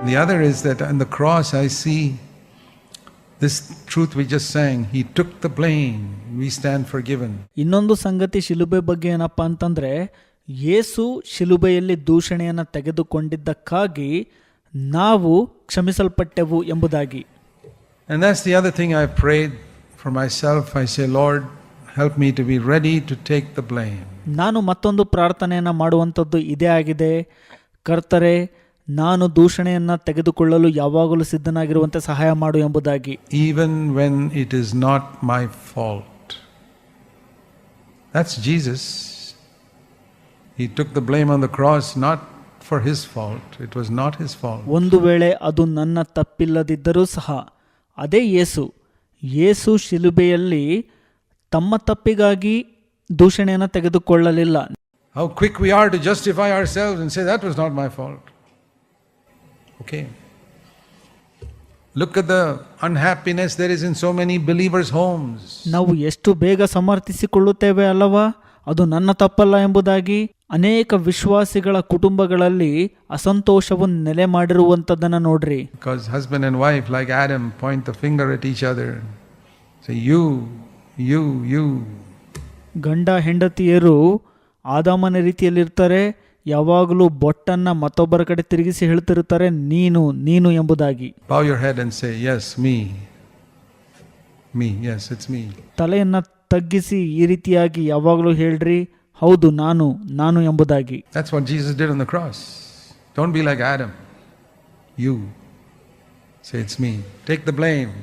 The other is that on the cross I see this truth we just sang. He took the blame. We stand forgiven. ಇನ್ನೊಂದು ಸಂಗತಿ ಶಿಲುಬೆ ಬಗ್ಗೆ ಏನಪ್ಪಾ ಅಂತಂದ್ರೆ, ಯೇಸು ಶಿಲುಬೆಯಲ್ಲಿ ದೂಷಣೆಯನ್ನು ತೆಗೆದುಕೊಂಡಿದ್ದಕ್ಕಾಗಿ ನಾವು ಕ್ಷಮಿಸಲ್ಪಟ್ಟೆವು ಎಂಬುದಾಗಿ. And that's the other thing I prayed for myself. I say, Lord, help me to be ready to take the blame. ನಾನು ಮತ್ತೊಂದು ಪ್ರಾರ್ಥನೆಯನ್ನು ಮಾಡುವಂಥದ್ದು ಇದೇ ಆಗಿದೆ. ಕರ್ತರೆ, ನಾನು ದೂಷಣೆಯನ್ನು ತೆಗೆದುಕೊಳ್ಳಲು ಯಾವಾಗಲೂ ಸಿದ್ಧನಾಗಿರುವಂತೆ ಸಹಾಯ ಮಾಡು ಎಂಬುದಾಗಿ. Even when it is not my fault. That's Jesus. He took the blame on the cross not for his fault. It was not his fault. ಒಂದು ವೇಳೆ ಅದು ನನ್ನ ತಪ್ಪಿಲ್ಲದಿದ್ದರೂ ಸಹ ಅದೇ ಯೇಸು ಶಿಲುಬೆಯಲ್ಲಿ ತಮ್ಮ ತಪ್ಪಿಗಾಗಿ ದೂಷಣೆಯನ್ನು ತೆಗೆದುಕೊಳ್ಳಲಿಲ್ಲ. How quick we are to justify ourselves and say that was not my fault. Okay. Look at the unhappiness there is in so many believers' homes. ನಾವು ಎಷ್ಟು ಬೇಗ ಸಮರ್ಥಿಸಿಕೊಳ್ಳುತ್ತೇವೆ ಅಲ್ಲವಾ, ಅದು ನನ್ನ ತಪ್ಪಲ್ಲ ಎಂಬುದಾಗಿ. ಅನೇಕ ವಿಶ್ವಾಸಿಗಳ ಕುಟುಂಬಗಳಲ್ಲಿ ಅಸಂತೋಷವನ್ನು ನೆಲೆ ಮಾಡಿರುವಂಥದ್ದನ್ನು ನೋಡ್ರಿ. Because husband and wife like Adam point the finger at each other. Say you. ಗಂಡ ಹೆಂಡತಿಯರು ಆದಾಮನ ರೀತಿಯಲ್ಲಿರ್ತಾರೆ. ಯಾವಾಗಲೂ ಬೊಟ್ಟನ್ನ ಮತ್ತೊಬ್ಬರ ಕಡೆ ತಿರುಗಿಸಿ ಹೇಳ್ತಿರ್ತಾರೆ, ನೀನು ಎಂಬುದಾಗಿ. Bow your head and say, yes, me, yes, it's me. ತಲೆಯನ್ನ ತಗ್ಗಿಸಿ ಈ ರೀತಿಯಾಗಿ ಯಾವಾಗಲೂ ಹೇಳ್ರಿ, ಹೌದು ನಾನು ಎಂಬುದಾಗಿ. That's what Jesus did on the cross. Don't be like Adam. You say it's me. Take the blame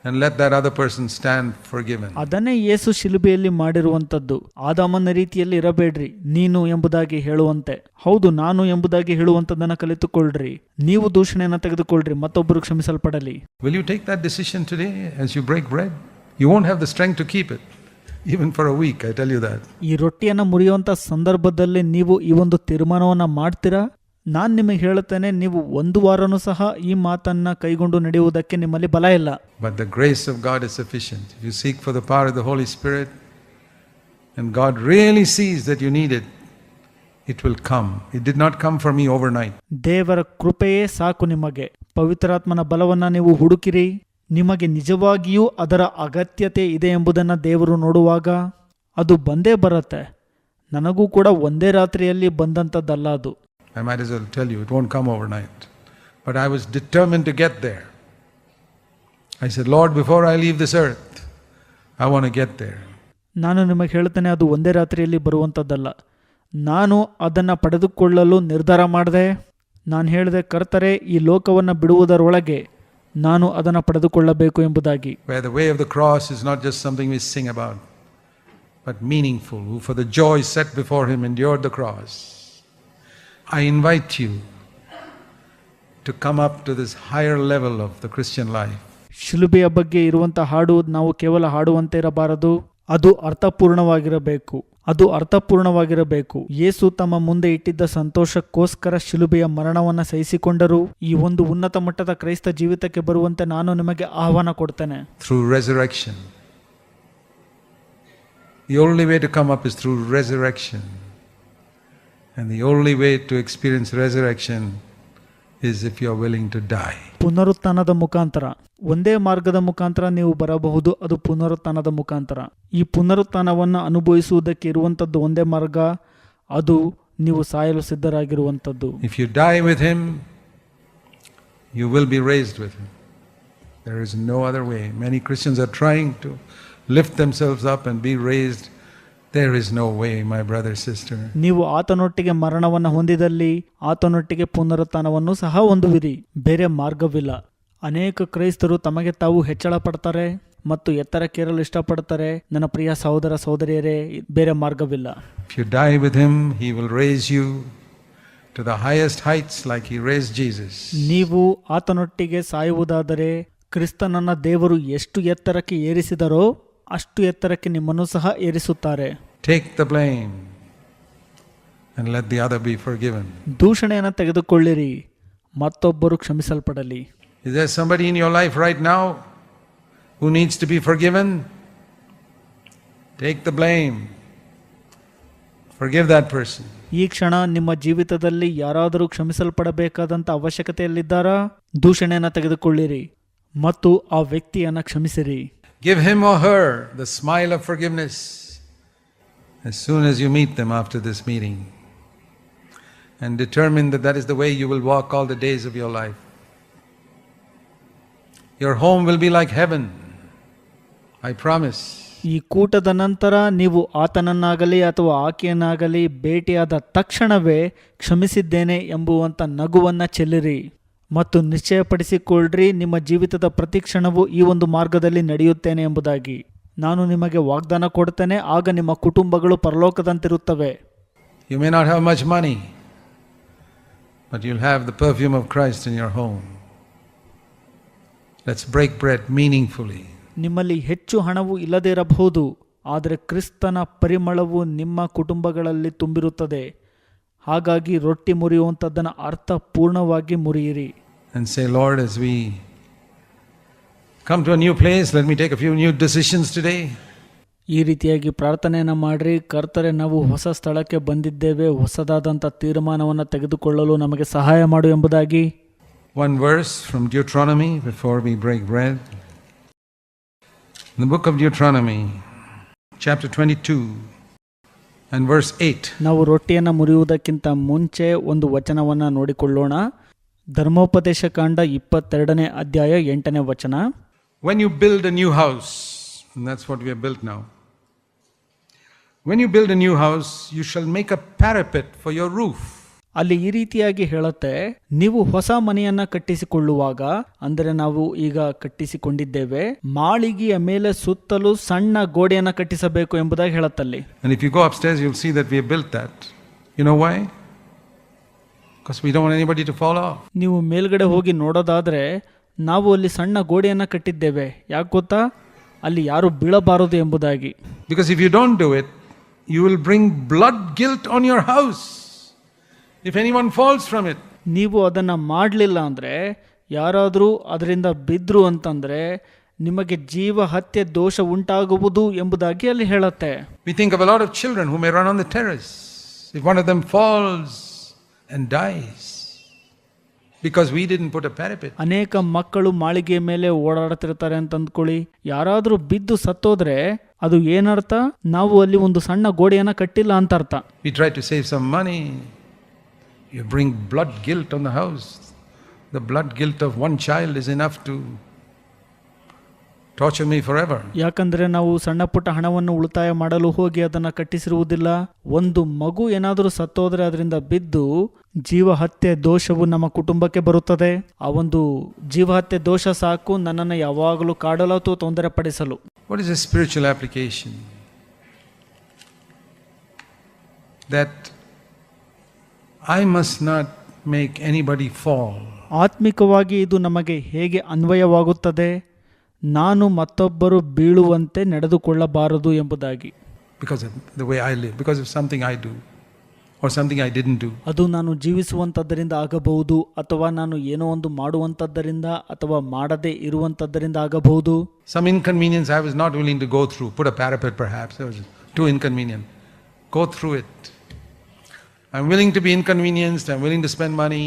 and let that other person stand forgiven. ಅದನ್ನೇ ಯೇಸು ಶಿಲುಬೆಯಲ್ಲಿ ಮಾಡಿರುವಂತದ್ದು. ಆದಾಮನ ರೀತಿಯಲ್ಲಿ ಇರಬೇಡ್ರಿ, ನೀನು ಎಂಬುದಾಗಿ ಹೇಳುವಂತೆ. ಹೌದು, ನಾನು ಎಂಬುದಾಗಿ ಹೇಳುವಂತದನ್ನ ಕಲಿತುಕೊಳ್ಳ್ರಿ. ನೀವು ದೂಷಣೆಯನ್ನು ತೆಗೆದುಕೊಳ್ಳ್ರಿ, ಮತ್ತೊಬ್ಬರು ಕ್ಷಮಿಸಲ್ಪಡಲಿ. Will you take that decision today as you break bread? You won't have the strength to keep it even for a week, I tell you that. ಈ ರೊಟ್ಟಿಯನ್ನು ಮುರಿಯುವಂತ ಸಂದರ್ಭದಲ್ಲಿ ನೀವು ಈ ಒಂದು ತೀರ್ಮಾನವನ್ನ ಮಾಡ್ತೀರಾ? ನಾನು ನಿಮಗೆ ಹೇಳುತ್ತೇನೆ, ನೀವು ಒಂದು ವಾರನೂ ಸಹ ಈ ಮಾತನ್ನ ಕೈಗೊಂಡು ನಡೆಯುವುದಕ್ಕೆ ನಿಮ್ಮಲ್ಲಿ ಬಲ ಇಲ್ಲ. But the grace of God is sufficient. If you seek for the power of the Holy Spirit and God really sees that you need it, it will come. It did not come for me overnight. ದೇವರ ಕೃಪೆಯೇ ಸಾಕು ನಿಮಗೆ. ಪವಿತ್ರಾತ್ಮನ ಬಲವನ್ನ ನೀವು ಹುಡುಕಿರಿ. ನಿಮಗೆ ನಿಜವಾಗಿಯೂ ಅದರ ಅಗತ್ಯತೆ ಇದೆ ಎಂಬುದನ್ನು ದೇವರು ನೋಡುವಾಗ ಅದು ಬಂದೇ ಬರುತ್ತೆ. ನನಗೂ ಕೂಡ ಒಂದೇ ರಾತ್ರಿಯಲ್ಲಿ ಬಂದಂಥದ್ದಲ್ಲ ಅದು. I might as well tell you, it won't come overnight. But I was determined to get there. I said, Lord, before I leave this earth, I want to get there. ನಾನು ನಿಮಗೆ ಹೇಳ್ತೇನೆ, ಅದು ಒಂದೇ ರಾತ್ರಿಯಲ್ಲಿ ಬರುವಂಥದ್ದಲ್ಲ. ನಾನು ಅದನ್ನು ಪಡೆದುಕೊಳ್ಳಲು ನಿರ್ಧಾರ ಮಾಡಿದೆ. ನಾನು ಹೇಳಿದೆ, ಕರ್ತರೆ, ಈ ಲೋಕವನ್ನು ಬಿಡುವುದರೊಳಗೆ ನಾನು ಅದನ್ನು ಪಡೆದುಕೊಳ್ಳಬೇಕು ಎಂಬುದಾಗಿ. Where the way of the cross is not just something we sing about, but meaningful, who for the joy set before him endured the cross. I invite you to come up to this higher level of the Christian life. ಶಿಲುಬೆಯ ಬಗ್ಗೆ ಇರುವಂಥ ಹಾಡು ನಾವು ಕೇವಲ ಹಾಡುವಂತೆ ಇರಬಾರದು, ಅದು ಅರ್ಥಪೂರ್ಣವಾಗಿರಬೇಕು. ಯೇಸು ತಮ್ಮ ಮುಂದೆ ಇಟ್ಟಿದ್ದ ಸಂತೋಷಕ್ಕೋಸ್ಕರ ಶಿಲುಬೆಯ ಮರಣವನ್ನು ಸಹಿಸಿಕೊಂಡರು. ಈ ಒಂದು ಉನ್ನತ ಮಟ್ಟದ ಕ್ರೈಸ್ತ ಜೀವಿತಕ್ಕೆ ಬರುವಂತೆ ನಾನು ನಿಮಗೆ ಆಹ್ವಾನ ಕೊಡ್ತೇನೆ. Through resurrection. The only way to come up is through resurrection. And the only way to experience resurrection is if you are willing to die. ಪುನರುತ್ಥಾನದ ಮುಖಾಂತರ, ಒಂದೇ ಮಾರ್ಗದ ಮುಖಾಂತರ ನೀವು ಬರಬಹುದು, ಅದು ಪುನರುತ್ಥಾನದ ಮುಖಾಂತರ. ಈ ಪುನರುತ್ಥಾನವನ್ನು ಅನುಭವಿಸುವುದಕ್ಕೆ ಇರುವಂಥದ್ದು ಒಂದೇ ಮಾರ್ಗ, ಅದು ನೀವು ಸಾಯಲು ಸಿದ್ಧರಾಗಿರುವಂಥದ್ದು. If you die with him, you will be raised with him. There is no other way. Many Christians are trying to lift themselves up and be raised. There is no way, my brother, sister. ನೀವು ಆತನೊಟ್ಟಿಗೆ ಮರಣವನ್ನು ಹೊಂದಿದಲ್ಲಿ ಆತನೊಟ್ಟಿಗೆ ಪುನರುತ್ಥಾನವನ್ನು ಸಹ ಹೊಂದುವಿರಿ. ಬೇರೆ ಮಾರ್ಗವಿಲ್ಲ. ಅನೇಕ ಕ್ರೈಸ್ತರು ತಮಗೆ ತಾವು ಹೆಚ್ಚಳ ಪಡ್ತಾರೆ ಮತ್ತು ಎತ್ತರಕ್ಕೇರಲು ಇಷ್ಟಪಡ್ತಾರೆ. ನನ್ನ ಪ್ರಿಯ ಸಹೋದರ ಸಹೋದರಿಯರೇ, ಬೇರೆ ಮಾರ್ಗವಿಲ್ಲ. If you die with him, he will raise you to the highest heights like he raised Jesus. ನೀವು ಆತನೊಟ್ಟಿಗೆ ಸಾಯುವುದಾದರೆ ಕ್ರಿಸ್ತನನ್ನ ದೇವರು ಎಷ್ಟು ಎತ್ತರಕ್ಕೆ ಏರಿಸಿದರೋ ಅಷ್ಟು ಎತ್ತರಕ್ಕೆ ನಿಮ್ಮನ್ನು ಸಹ ಏರಿಸುತ್ತಾರೆ. Take the blame and let the other be forgiven. ದೂಷಣೆಯನ್ನು ತೆಗೆದುಕೊಳ್ಳಿರಿ, ಮತ್ತೊಬ್ಬರು ಕ್ಷಮಿಸಲ್ಪಡಲಿ. Is there somebody in your life right now who needs to be forgiven? Take the blame. Forgive that person. ಈ ಕ್ಷಣ ನಿಮ್ಮ ಜೀವಿತದಲ್ಲಿ ಯಾರಾದರೂ ಕ್ಷಮಿಸಲ್ಪಡಬೇಕಾದಂಥ ಅವಶ್ಯಕತೆಯಲ್ಲಿದ್ದಾರಾ? ದೂಷಣೆಯನ್ನು ತೆಗೆದುಕೊಳ್ಳಿರಿ ಮತ್ತು ಆ ವ್ಯಕ್ತಿಯನ್ನು ಕ್ಷಮಿಸಿರಿ. Give him or her the smile of forgiveness as soon as you meet them after this meeting, and determine that that is the way you will walk all the days of your life. Your home will be like heaven, I promise. ಈ ಕೂಟದ ನಂತರ ನೀವು ಆತನನ್ನಾಗಲಿ ಅಥವಾ ಆಕೆಯನ್ನಾಗಲಿ ಭೇಟಿಯಾದ ತಕ್ಷಣವೇ ಕ್ಷಮಿಸಿದ್ದೇನೆ ಎಂಬುವಂಥ ನಗುವನ್ನು ಚೆಲ್ಲಿರಿ ಮತ್ತು ನಿಶ್ಚಯಪಡಿಸಿಕೊಳ್ಳ್ರಿ ನಿಮ್ಮ ಜೀವಿತದ ಪ್ರತಿ ಕ್ಷಣವೂ ಈ ಒಂದು ಮಾರ್ಗದಲ್ಲಿ ನಡೆಯುತ್ತೇನೆ ಎಂಬುದಾಗಿ. ನಾನು ನಿಮಗೆ ವಾಗ್ದಾನ ಕೊಡ್ತೇನೆ, ಆಗ ನಿಮ್ಮ ಕುಟುಂಬಗಳು ಪರಲೋಕದಂತಿರುತ್ತವೆ. You may not have much money, but you'll have the perfume of Christ in your home. Let's break bread meaningfully. ನಿಮ್ಮಲ್ಲಿ ಹೆಚ್ಚು ಹಣವು ಇಲ್ಲದೇ ಇರಬಹುದು, ಆದರೆ ಕ್ರಿಸ್ತನ ಪರಿಮಳವು ನಿಮ್ಮ ಕುಟುಂಬಗಳಲ್ಲಿ ತುಂಬಿರುತ್ತದೆ. ಹಾಗಾಗಿ ರೊಟ್ಟಿ ಮುರಿಯುವಂಥದ್ದನ್ನು ಅರ್ಥಪೂರ್ಣವಾಗಿ ಮುರಿಯಿರಿ. And say, Lord, as we come to a new place, let me take a few new decisions today. ಈ ರೀತಿಯಾಗಿ ಪ್ರಾರ್ಥನೆಯನ್ನು ಮಾಡಿರಿ. ಕರ್ತರೆ, ನಾವು ಹೊಸ ಸ್ಥಳಕ್ಕೆ ಬಂದಿದ್ದೇವೆ, ಹೊಸದಾದಂಥ ತೀರ್ಮಾನವನ್ನು ತೆಗೆದುಕೊಳ್ಳಲು ನಮಗೆ ಸಹಾಯ ಮಾಡು ಎಂಬುದಾಗಿ. One verse from Deuteronomy before we break bread. In the book of Deuteronomy, chapter 22 and verse 8. ನಾವು ರೊಟ್ಟಿಯನ್ನು ಮುರಿಯುವುದಕ್ಕಿಂತ ಮುಂಚೆ ಒಂದು ವಚನವನ್ನು ನೋಡಿಕೊಳ್ಳೋಣ. ಧರ್ಮೋಪದೇಶ ಕಾಂಡ 22ನೇ ಅಧ್ಯಾಯ 8ನೇ ವಚನ. When you build a new house, and that's what we have built now. When you build a new house, you shall make a parapet for your roof. ಅಲ್ಲಿ ಈ ರೀತಿಯಾಗಿ ಹೇಳುತ್ತೆ, ನೀವು ಹೊಸ ಮನೆಯನ್ನ ಕಟ್ಟಿಸಿಕೊಳ್ಳುವಾಗ, ಅಂದರೆ ನಾವು ಈಗ ಕಟ್ಟಿಸಿಕೊಂಡಿದ್ದೇವೆ, ಮಾಳಿಗೆಯ ಮೇಲೆ ಸುತ್ತಲೂ ಸಣ್ಣ ಗೋಡೆಯನ್ನ ಕಟ್ಟಿಸಬೇಕು ಎಂಬುದಾಗಿ ಹೇಳುತ್ತಲ್ಲಿ. And if you go upstairs, you'll see that we have built that. You know why? Because we don't want anybody to fall off. ನೀವು ಮೇಲ್ಗಡೆ ಹೋಗಿ ನೋಡೋದಾದ್ರೆ ನಾವು ಅಲ್ಲಿ ಸಣ್ಣ ಗೋಡೆಯನ್ನ ಕಟ್ಟಿದ್ದೇವೆ. ಯಾಕೆ ಗೊತ್ತಾ? ಅಲ್ಲಿ ಯಾರು ಬೀಳಬಾರದು ಎಂಬುದಾಗಿ. Because if you don't do it, you will bring blood guilt on your house. If anyone falls from it. ನೀವು ಅದನ್ನ ಮಾಡಲಿಲ್ಲ ಅಂದ್ರೆ, ಯಾರಾದರೂ ಅದರಿಂದ ಬಿದ್ರು ಅಂತಂದ್ರೆ ನಿಮಗೆ ಜೀವ ಹತ್ಯೆ ದೋಷ ಉಂಟಾಗುವುದು ಎಂಬುದಾಗಿ ಅಲ್ಲಿ ಹೇಳುತ್ತೆ. We think of a lot of children who may run on the terrace. If one of them falls and dies because we didn't put a parapet. ಅನೇಕ ಮಕ್ಕಳು ಮಾಳಿಗೆ ಮೇಲೆ ಓಡಾಡ್ತಿರ್ತಾರೆ ಅಂತ ಅಂದ್ಕೊಳ್ಳಿ. ಯಾರಾದರೂ ಬಿದ್ದು ಸತ್ತೋದ್ರೆ ಅದು ಏನರ್ಥ? ನಾವು ಅಲ್ಲಿ ಒಂದು ಸಣ್ಣ ಗೋಡೆಯನ್ನ ಕಟ್ಟಿಲ್ಲ ಅಂತ ಅರ್ಥ. We try to save some money. You bring blood guilt on the house. The blood guilt of one child is enough to torture me forever. ಯಾಕಂದ್ರೆ ನಾವು ಸಣ್ಣ ಪುಟ್ಟ ಹಣವನ್ನು ಉಳಿತಾಯ ಮಾಡಲು ಹೋಗಿ ಅದನ್ನ ಕಟ್ಟಿಸಿರುವುದಿಲ್ಲ. ಒಂದು ಮಗು ಏನಾದರೂ ಸತ್ತೋದ್ರೆ ಅದರಿಂದ ಬಿದ್ದು ಜೀವಹತ್ಯೆ ದೋಷವು ನಮ್ಮ ಕುಟುಂಬಕ್ಕೆ ಬರುತ್ತದೆ. ಆ ಒಂದು ಜೀವಹತ್ಯೆ ದೋಷ ಸಾಕು ನನ್ನನ್ನು ಯಾವಾಗಲೂ ಕಾಡಲು ಅಥವಾ ತೊಂದರೆ ಪಡಿಸಲು. What is a spiritual application? That I must not make anybody fall. ಆತ್ಮಿಕವಾಗಿ ಇದು ನಮಗೆ ಹೇಗೆ ಅನ್ವಯವಾಗುತ್ತದೆ? ನಾನು ಮತ್ತೊಬ್ಬರು ಬೀಳುವಂತೆ ನಡೆದುಕೊಳ್ಳಬಾರದು ಎಂಬುದಾಗಿ. Because of the way I live, because of something I do or something I didn't do. ಅದು ನಾನು ಜೀವಿಸುವಂಥದ್ದರಿಂದ ಆಗಬಹುದು, ಅಥವಾ ನಾನು ಏನೋ ಒಂದು ಮಾಡುವಂಥದ್ದರಿಂದ ಅಥವಾ ಮಾಡದೇ ಇರುವಂಥದ್ದರಿಂದ ಆಗಬಹುದು. Some inconvenience I was not willing to go through. Put a parapet perhaps. It was too inconvenient. Go through it. I'm willing to be inconvenienced. I'm willing to spend money.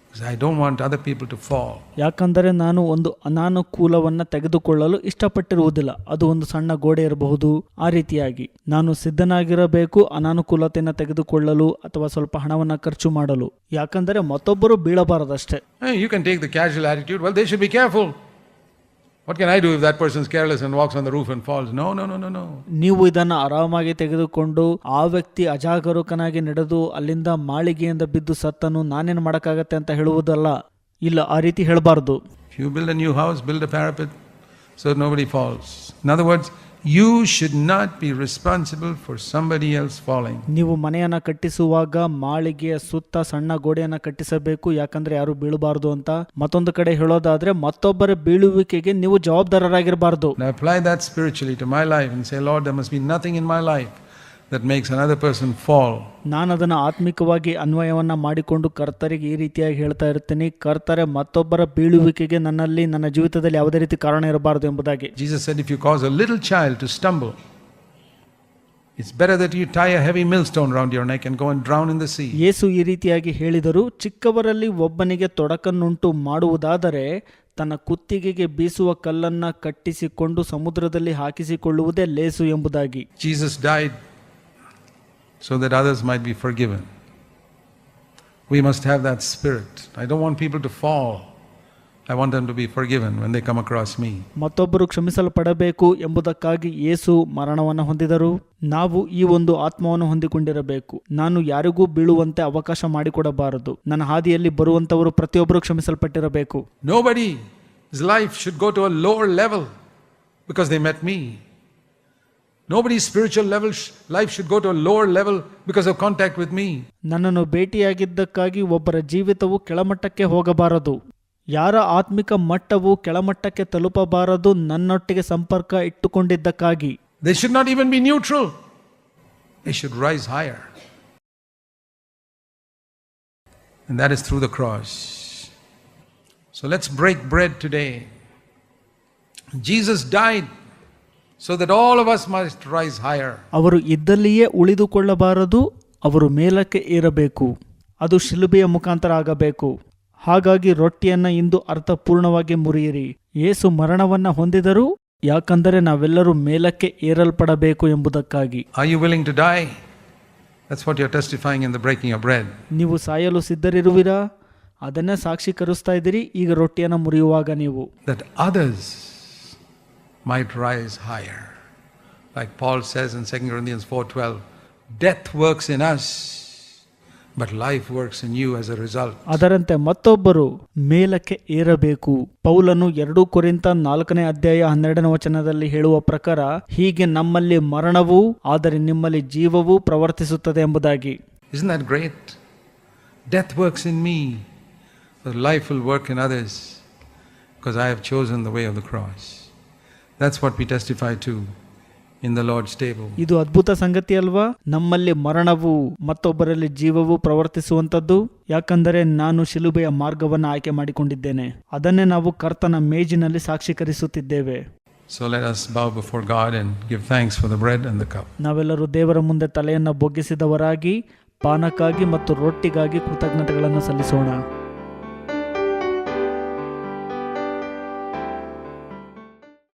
Because I don't want other people to fall. ಯಾಕಂದರೆ ನಾನು ಒಂದು ಅನಾನುಕೂಲವನ್ನು ತೆಗೆದುಕೊಳ್ಳಲು ಇಷ್ಟಪಟ್ಟಿರುವುದಿಲ್ಲ. ಅದು ಒಂದು ಸಣ್ಣ ಗೋಡೆ ಇರಬಹುದು. ಆ ರೀತಿಯಾಗಿ ನಾನು ಸಿದ್ಧನಾಗಿರಬೇಕು ಅನಾನುಕೂಲತೆಯನ್ನು ತೆಗೆದುಕೊಳ್ಳಲು ಅಥವಾ ಸ್ವಲ್ಪ ಹಣವನ್ನು ಖರ್ಚು ಮಾಡಲು. ಯಾಕಂದರೆ ಮತ್ತೊಬ್ಬರು ಬೀಳಬಾರದಷ್ಟೇ. You can take the casual attitude. Well, they should be careful. What can I do if that person is careless and walks on the roof and falls? No. ನೀವು ಇದನ್ನು ಆರಾಮಾಗಿ ತೆಗೆದುಕೊಂಡು ಆ ವ್ಯಕ್ತಿ ಅಜಾಗರೂಕನಾಗಿ ನಡೆದು ಅಲ್ಲಿಂದ ಮಾಳಿಗೆಯಿಂದ ಬಿದ್ದು ಸತ್ತನು, ನಾನೇನು ಮಾಡೋಕ್ಕಾಗತ್ತೆ ಅಂತ ಹೇಳುವುದಲ್ಲ. ಇಲ್ಲ, ಆ ರೀತಿ ಹೇಳಬಾರ್ದು. If you build a new house, build a parapet so that nobody falls. In other words, you should not be responsible for somebody else falling. ನೀವು ಮನೆಯನ್ನು ಕಟ್ಟಿಸುವಾಗ ಮಾಳಿಗೆಯ ಸುತ್ತ ಸಣ್ಣ ಗೋಡೆಯನ್ನು ಕಟ್ಟಿಸಬೇಕು, ಯಾಕಂದ್ರೆ ಯಾರು ಬೀಳಬಾರದು ಅಂತ. ಮತ್ತೊಂದು ಕಡೆ ಹೇಳೋದಾದ್ರೆ ಮತ್ತೊಬ್ಬರ ಬೀಳುವಿಕೆಗೆ ನೀವು ಜವಾಬ್ದಾರರಾಗಿರಬಾರದು. Now apply that spiritually to my life and say, Lord, there must be nothing in my life that makes another person fall. ನಾನು ಅದನ್ನು ಆತ್ಮಿಕವಾಗಿ ಅನ್ವಯವನ್ನ ಮಾಡಿಕೊಂಡು ಕರ್ತರಿಗೆ ಈ ರೀತಿಯಾಗಿ ಹೇಳ್ತಾ ಇರ್ತೀನಿ, ಕರ್ತರೆ ಮತ್ತೊಬ್ಬರ ಬೀಳುವಿಕೆಗೆ ನನ್ನಲ್ಲಿ ನನ್ನ ಜೀವಿತದಲ್ಲಿ ಯಾವುದೇ ರೀತಿ ಕಾರಣ ಇರಬಾರದು ಎಂಬುದಾಗಿ. Jesus said, if you cause a little child to stumble, It's better that you tie a heavy millstone around your neck and go and drown in the sea. ಯೇಸು ಈ ರೀತಿಯಾಗಿ ಹೇಳಿದರು, ಚಿಕ್ಕವರಲ್ಲಿ ಒಬ್ಬನಿಗೆ ತೊಡಕನ್ನುಂಟು ಮಾಡುವುದಾದರೆ ತನ್ನ ಕುತ್ತಿಗೆಗೆ ಬೀಸುವ ಕಲ್ಲನ್ನ ಕಟ್ಟಿಸಿಕೊಂಡು ಸಮುದ್ರದಲ್ಲಿ ಹಾಕಿಸಿಕೊಳ್ಳುವುದೇ ಲೇಸು ಎಂಬುದಾಗಿ. Jesus died so that others might be forgiven. We must have that spirit. I don't want people to fall. I want them to be forgiven when they come across me. ಮತ್ತೊಬ್ಬರು ಕ್ಷಮಿಸಲ್ಪಡಬೇಕು ಎಂಬುದಕ್ಕಾಗಿ ಯೇಸು ಮರಣವನ್ನು ಹೊಂದಿದರು. ನಾವು ಈ ಒಂದು ಆತ್ಮವನ್ನು ಹೊಂದಿಕೊಂಡಿರಬೇಕು. ನಾನು ಯಾರಿಗೂ ಬೀಳುವಂತೆ ಅವಕಾಶ ಮಾಡಿಕೊಡಬಾರದು. ನನ್ನ ಹಾದಿಯಲ್ಲಿ ಬರುವಂತವರು ಪ್ರತಿಯೊಬ್ಬರು ಕ್ಷಮಿಸಲ್ಪಟ್ಟಿರಬೇಕು. Nobody's life should go to a lower level because they met me. Nobody's spiritual life should go to a lower level because of contact with me. ನನ್ನನ್ನು ಭೇಟಿಯಾಗಿದ್ದಕ್ಕಾಗಿ ಒಬ್ಬರ ಜೀವಿತವು ಕೆಳಮಟ್ಟಕ್ಕೆ ಹೋಗಬಾರದು. ಯಾರ ಆತ್ಮಿಕ ಮಟ್ಟವು ಕೆಳಮಟ್ಟಕ್ಕೆ ತಲುಪಬಾರದು ನನ್ನೊಟ್ಟಿಗೆ ಸಂಪರ್ಕ ಇಟ್ಟುಕೊಂಡಿದ್ದಕ್ಕಾಗಿ. They should not even be neutral. They should rise higher. And that is through the cross. So let's break bread today. Jesus died so that all of us must rise higher. ಅವರು ಇದ್ದಲ್ಲಿಯೇ ಉಳಿದುಕೊಳ್ಳಬಾರದು, ಅವರು ಮೇಲಕ್ಕೆ ಏರಬೇಕು. ಅದು ಶಿಲುಬೆಯ ಮುಖಾಂತರ ಆಗಬೇಕು. ಹಾಗಾಗಿ ರೊಟ್ಟಿಯನ್ನ ಇಂದು ಅರ್ಥಪೂರ್ಣವಾಗಿ ಮುರಿಯಿರಿ. ಯೇಸು ಮರಣವನ್ನ ಹೊಂದಿದರು, ಯಾಕಂದರೆ ನಾವೆಲ್ಲರೂ ಮೇಲಕ್ಕೆ ಏರಲ್ಪಡಬೇಕು ಎಂಬುದಕ್ಕಾಗಿ. Are you willing to die? That's what you're testifying in the breaking of bread. ನೀವು ಸಾಯಲು ಸಿದ್ಧರಿರುವಿರಾ? ಅದನ್ನೇ ಸಾಕ್ಷೀಕರಿಸ್ತಾ ಇದ್ದೀರಿ ಈಗ ರೊಟ್ಟಿಯನ್ನ ಮುರಿಯುವಾಗ ನೀವು. That others might rise higher. Like Paul says in 2 Corinthians 4:12, death works in us, but life works in you as a result. ಅದರಂತೆ ಮತ್ತೊಬ್ಬರು ಮೇಲಕ್ಕೆ ಏರಬೇಕು. ಪೌಲನು 2 ಕೊರಿಂಥ 4ನೇ ಅಧ್ಯಾಯ 12ನೇ ವಚನದಲ್ಲಿ ಹೇಳುವ ಪ್ರಕಾರ, ಹೀಗೆ ನಮ್ಮಲ್ಲಿ ಮರಣವು ಆದರೆ ನಿಮ್ಮಲ್ಲಿ ಜೀವವು ಪ್ರವರ್ತಿಸುತ್ತದೆ ಎಂಬುದಾಗಿ. Isn't that great? Death works in me, but life will work in others because I have chosen the way of the cross. That's what we testify to in the Lord's table. ಇದು ಅದ್ಭುತ ಸಂಗತಿ ಅಲ್ವಾ? ನಮ್ಮಲ್ಲಿ ಮರಣವು ಮತ್ತೊಬ್ಬರಲ್ಲಿ ಜೀವವು ಪ್ರವರ್ತಿಸುವಂತದ್ದು, ಯಾಕಂದರೆ ನಾನು ಶಿಲುಬೆಯ ಮಾರ್ಗವನ್ನು ಆಯ್ಕೆ ಮಾಡಿಕೊಂಡಿದ್ದೇನೆ. ಅದನ್ನೇ ನಾವು ಕರ್ತನ ಮೇಜಿನಲ್ಲಿ ಸಾಕ್ಷೀಕರಿಸುತ್ತಿದ್ದೇವೆ. So let us bow before God and give thanks for the bread and the cup. ನಾವೆಲ್ಲರೂ ದೇವರ ಮುಂದೆ ತಲೆಯನ್ನು ಬೊಗ್ಗಿಸಿದವರಾಗಿ ಪಾನಕ್ಕಾಗಿ ಮತ್ತು ರೊಟ್ಟಿಗಾಗಿ ಕೃತಜ್ಞತೆಗಳನ್ನು ಸಲ್ಲಿಸೋಣ.